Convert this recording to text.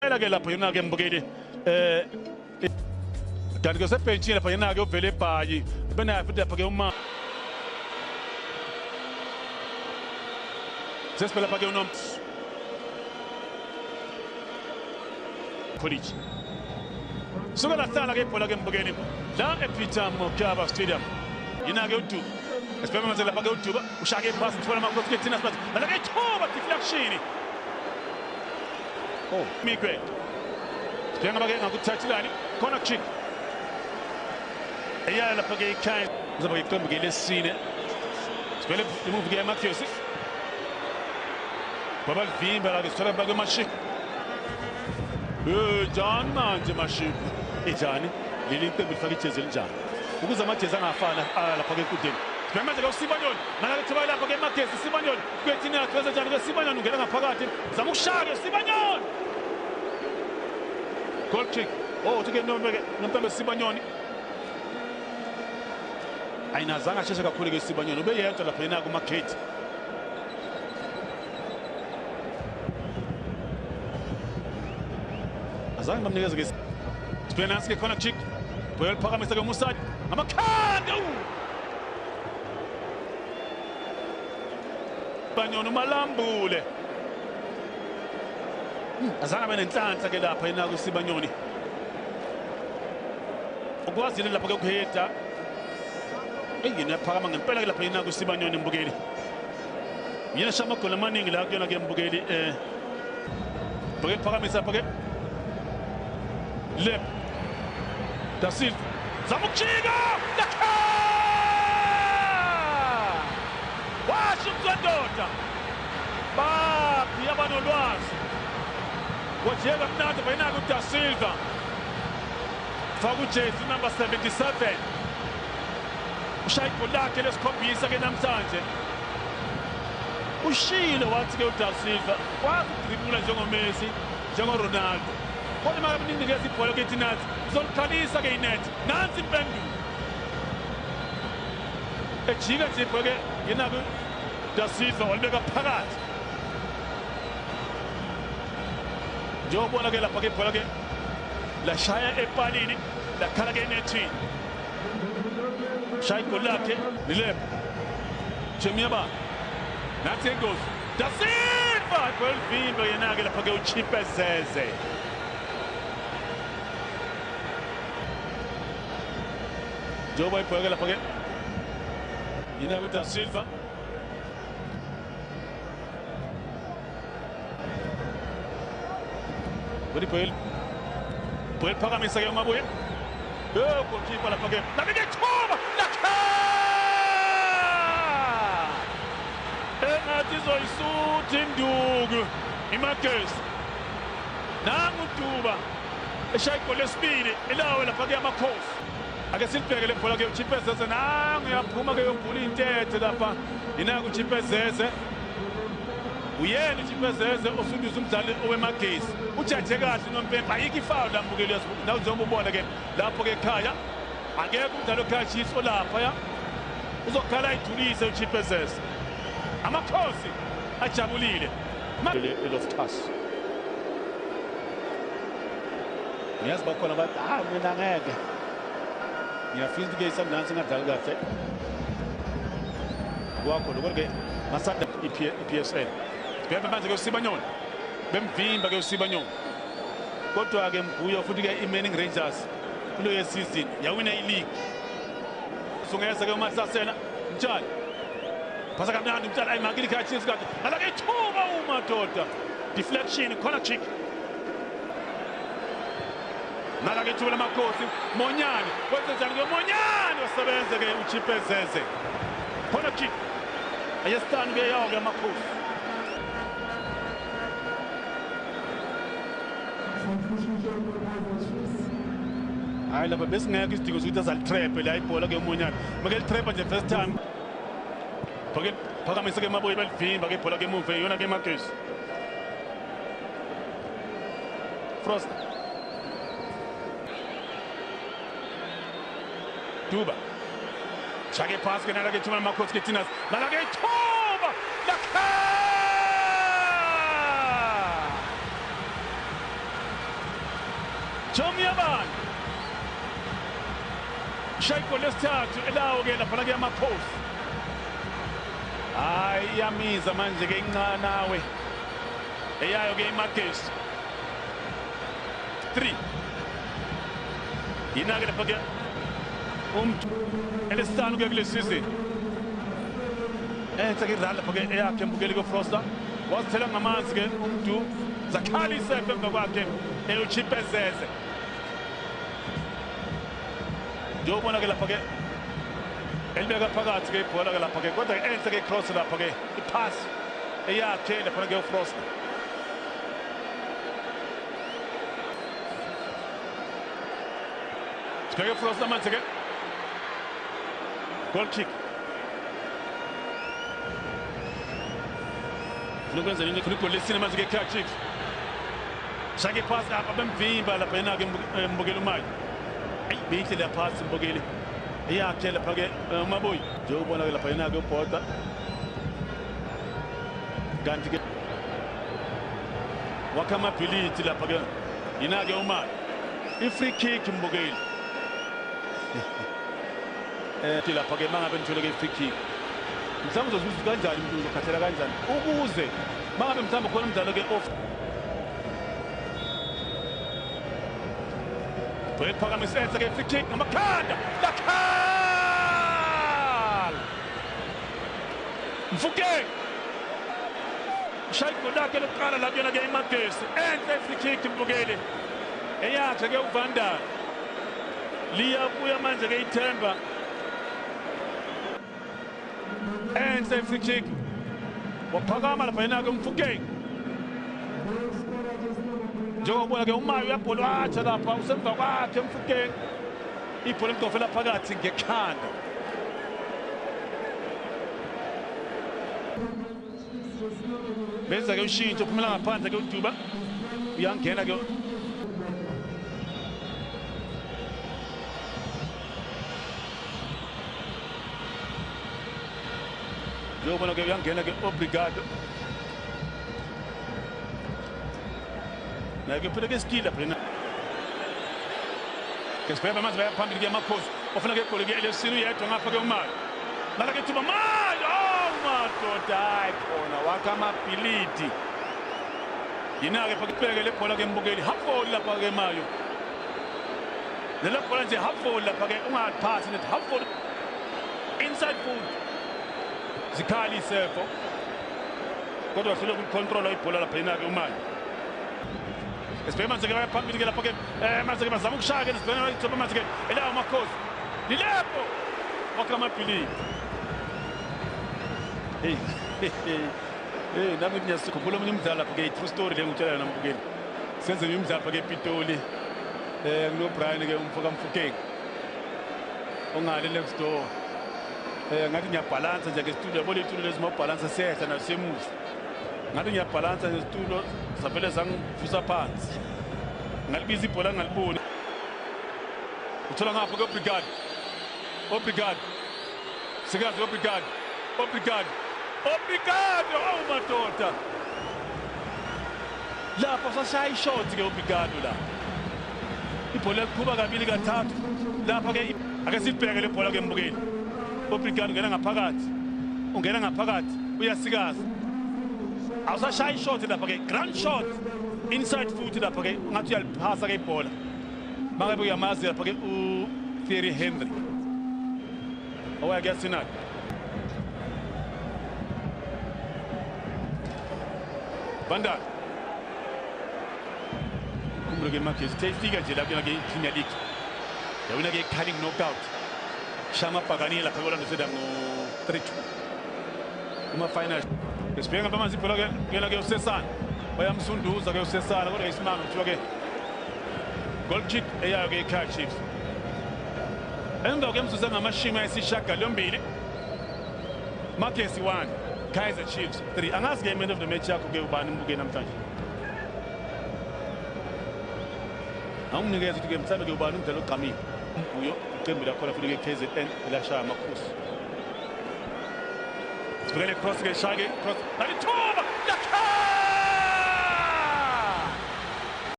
ke lapho yona ke mbukeli kanti ke sebhenchini lapha yena ke uvele ebhayi benayo futhi lapha ke uma sesiphela lapha ke unom College suka la sala ke ibhola ke mbukeli la ePeter Mokaba Stadium yena ke uDuba esibhema manje lapha ke uDuba ushaka ipass uthola amakhosi ke thina sibathi la ke thoba deflection oh Miguel njengaba ke ngakuthathilani corner kick eyala lapha ke ikhaya uzoba iqembu ke lesine sibele imove ke Matthews baba vimba la ke sithola lapha ke Mashik John manje Mashik ejani leli iqembu lifaka ijezi elinjani ukuze amajezi angafana lapha ke enkundleni manje ke uSibanyoni manje ke thiba lapha ke Magesi Sibanyoni kwethina yakhe njani ke Sibanyoni ungena ngaphakathi zama ukushaya Sibanyoni goal kick oh uthi ke nompembe Sibanyoni ayinazanga asheshe kakhulu ke Sibanyoni ube yedwa lapha yena ku market azange bamnikeze ke Spenance ke corner kick boyel phakamisa ke Musadi amakhanda Sibanyoni umalambule azange benenhlanhla ke lapha yena ku Sibanyoni ukwazile lapha ke ukuheda engine yaphakama ngempela ke lapha yena ku Sibanyoni mbukeli yena shama goal amaningi la kuyona ke mbukeli bheke phakamisa lapha ke lep Dasil zamukjika lakha washo mzondota bapi abanolwazi wajeka mnandi bayina ku Dasilva faku jersey number 77 ushaya igoli lakhe lesikhombisa ke namhlanje ushilo wathi ke uDasilva wazi ukudribula njengoMessi njengoRonaldo kodwa manje ninikeza ibhola ke thinathi uzolukhalisa ke inet nansi impendulo ejika nje ibhola ke yena ku Dasilva walibeka phakathi njengobona ke lapha ke ibhola ke la shaya epalini la khala ke nethini shaya igoli lakhe lilep Chemiaba nansi ingozi Dasilva goal vimba yena ke lapha ke uChipezeze Joba ibhola lapha ke yena ku Dasilva Bodi Boel phakamisa ke uMabuye goalkeeper lapha ke nabike thoba lakha engathi zoyisuthi induku iMagesi nangu uDuba eshaya igoli lesibili elawe lapha ke amakhosi ake silibheke le bhola ke uChipezeze nangu yaphuma ke yobhula intethe lapha yena ku Chipezeze uyena uChipezeze osunduza umdlali owemagesi ujaje kahle nompempa ayikho ifoul lambukeli nawo njengoba ubona ke lapho ke ekhaya akekho umdlali okhashiso lapha ya uzokhala ayidulise uChipezeze amakhosi ajabulile Loftus niyazi bakhona bathi mina ngeke ngiyafisa ukuthi ke isandansi ngadlali kahle wakho lokho masanda iPSL bebe manje ke uSibanyoni bemvimba ke uSibanyoni kodwa ke mbuyo futhi ke iManning Rangers kulo yesizini yawina ileague sungeza ke uMahlasela Mtshali phasa kamnandi Mtshali ayimakile ikhathi isikade ala ke ithuba uMadoda deflection corner kick nala ke ithuba lamakhosi Monyane wenze njani ke Monyane wasebenza ke uChipezeze corner kick ayesitani ke yawo ke amakhosi hayi lapha besingekho isidingo sokuthi azalitrap la ibhola ke uMonyane make litrap nje first time phakamise ke Mabuye belivimba ke ibhola ke emuva yona ke Magesi Frost Duba Chake pass ke nala ke thuma amakhosi ke Tinas nala ke thoba lakha Jomyaban shayiko lesithathu elawo-ke lapha ke amakhosi hayi iyamiza manje-ke incanawe eyayo-ke iMarquez 3 yina-ke lapha-ke elesihlanu-ke kule season enhle-ke idlala lapha-ke eyakhe mbukeli Froster wazithela ngamanzi-ke umntu zakhala isefe emva kwakhe eyochipezeze njengobona-ke lapha-ke elibeka phakathi-ke ibhola-ke lapha-ke kodwa enhle-ke icross lapha-ke iphasi eyakhe laphana-ke uFroster sibheke uFroster manje-ke goal kick funa ukwenza nini funa igoli lesine manje-ke Kaizer Chiefs shake iphasi lapha bemvimba lapha yena-ke mbukeli uMayo eyi bihle la phasi mbukeli eyakhe lapha-ke uMaboyi njengobona-ke lapha yena-ke ubhoda kanti-ke wakha amabhilidi lapha-ke yina-ke uMayo i-free kick mbukeli lapha-ke mangabe nithole-ke i-free kick mhlawumbe uzozuza kanjani umuntu uzokhathela kanjani ukuze mangabe mhlawumbe khona umdlalo-ke off Phakamisa enhle-ke free kick ngamakhanda lakhala Mfukeng ushaya igoli lakhe lokuqala la kuyona-ke iMarquez enhle free kick mbukeli eyakhe-ke uVandal liyabuya manje-ke ithemba enhle free kick waphakama lapha yena-ke uMfukeng njengobona-ke uMayo uyabholwatsha lapha usemva kwakhe Mfukeng ibhola emgofela phakathi ngekhanda benza-ke ushintsho uphumela ngaphandle-ke uDuba uyangena-ke njengobona-ke uyangena-ke Obrigado naye-ke uphele-ke isikili lapha yena kesibheka manje baya phambili-ke amakhosi ofuna-ke egoli-ke elesini uyedwa ngapha-ke uMayo nala-ke thuba Mayo madoda hayi khona wakha amabhilidi yina-ke phakibheke le bhola-ke mbukeli half-volley lapha-ke Mayo lelo bhola nje half-volley lapha-ke ungaphasi nethi half-volley inside foot zikhali isefo kodwa hlule ukulicontrola ibhola lapha yina-ke uMayo esibheke manje-ke baya phambili-ke lapha-ke manje-ke bazama ukushaya-ke nesibheke ithoba manje-ke elawo amakhosi lilepho wakha amabhilidi hey nami ngiyasikhumbula omunye umdlalo lapha-ke i-true story le ngutshela yona mbukeli senze umdlalo lapha-ke ePitoli kunoBrian-ke umfoka Mfukeng ongale next door ngathi ngiyabhalansa nje ngesitulo yabona itulo lezi mawubhalansa siyehla nayo semuva ngathi ngiyabhalansa ngesitulo zavele zangivusa phansi ngalibiza ibhola ngaliboni uthola ngapha-ke Obrigado sikazi Obrigado oh madoda lapho sashaya ishoti-ke Obrigado la ibhola liqhuba kabili kathathu lapha-ke ake silibheke le bhola-ke mbukeli Obrigado ungena ngaphakathi uyasikaza awusashaya ishoti lapha-ke grand shot inside foot lapha-ke ngathi uyaliphasa-ke ibhola mangabe uyamazi lapha-ke uThierry Henry owayakuyasinali Vandal kumbuke Marquez tayifika nje lapha ke Premier League yawina-ke i-cunning knockout shama Pagani lapha Orlando Stadium ngo-3-2 kuma-final esibheke ngapha manje ibhola-ke kuyena-ke uSesana bayamsunduza-ke uSesana kodwa isimanga kuthiwa-ke goal kick eyayo-ke i-Kaizer Chiefs emva kwemizuzu engamashumi ayisishiyagalombili Marquez 1 Kaizer Chiefs 3 angazi-ke man of the match yakho-ke ubani mbukeni namhlanje anginginikeza ukuthi-ke mhlawumbe-ke ubani umdlalo ogqamile umbuyo iqembu lakhona futhi-ke KZN elashaya amakhosi sibukele cross-ke shaya-ke cross alithuba